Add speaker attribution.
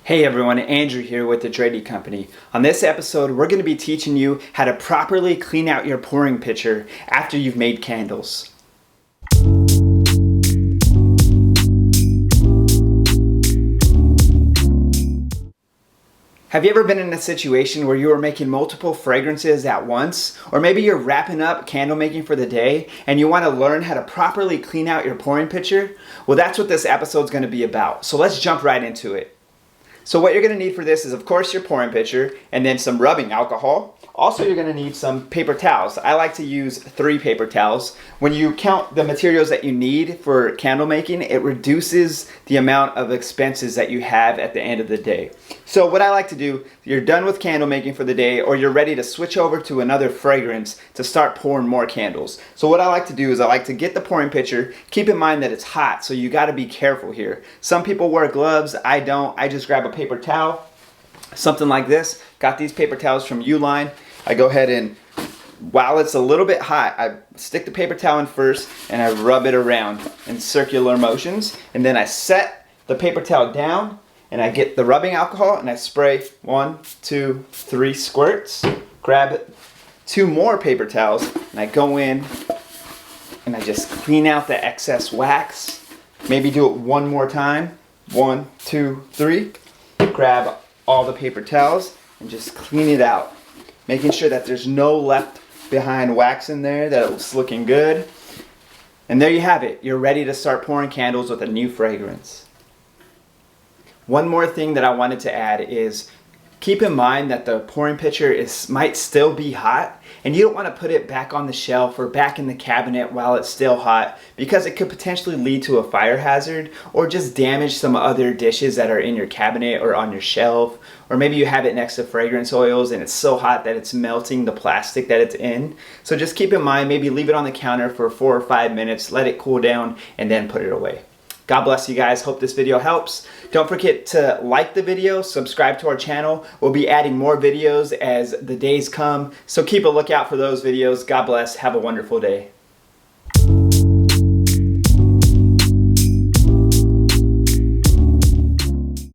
Speaker 1: Hey everyone, Andrew here with the Dratie company. On this episode, we're going to be teaching you how to properly clean out your pouring pitcher after you've made candles. Have you ever been in a situation where you are making multiple fragrances at once? Or maybe you're wrapping up candle making for the day and you want to learn how to properly clean out your pouring pitcher? Well, that's what this episode is going to be about. So let's jump right into it. So what you're going to need for this is, of course, your pouring pitcher and then some rubbing alcohol. Also, you're going to need some paper towels. I like to use 3 paper towels. When you count the materials that you need for candle making, it reduces the amount of expenses that you have at the end of the day. So what I like to do, you're done with candle making for the day or you're ready to switch over to another fragrance to start pouring more candles. So what I like to do is I like to get the pouring pitcher. Keep in mind that it's hot, so you got to be careful here. Some people wear gloves. I don't. I just grab a paper towel, something like this. Got these paper towels from Uline. I go ahead and, while it's a little bit hot, I stick the paper towel in first and I rub it around in circular motions. And then I set the paper towel down and I get the rubbing alcohol and I spray 1, 2, 3 squirts. Grab 2 more paper towels and I go in and I just clean out the excess wax. Maybe do it one more time. 1, 2, 3. Grab all the paper towels and just clean it out, making sure that there's no left behind wax in there, that it's looking good. And there you have it. You're ready to start pouring candles with a new fragrance. One more thing that I wanted to add is keep in mind that the pouring pitcher might still be hot, and you don't want to put it back on the shelf or back in the cabinet while it's still hot, because it could potentially lead to a fire hazard or just damage some other dishes that are in your cabinet or on your shelf. Or maybe you have it next to fragrance oils and it's so hot that it's melting the plastic that it's in. So just keep in mind, maybe leave it on the counter for 4 or 5 minutes, let it cool down, and then put it away. God bless you guys. Hope this video helps. Don't forget to like the video, subscribe to our channel. We'll be adding more videos as the days come, so keep a lookout for those videos. God bless. Have a wonderful day.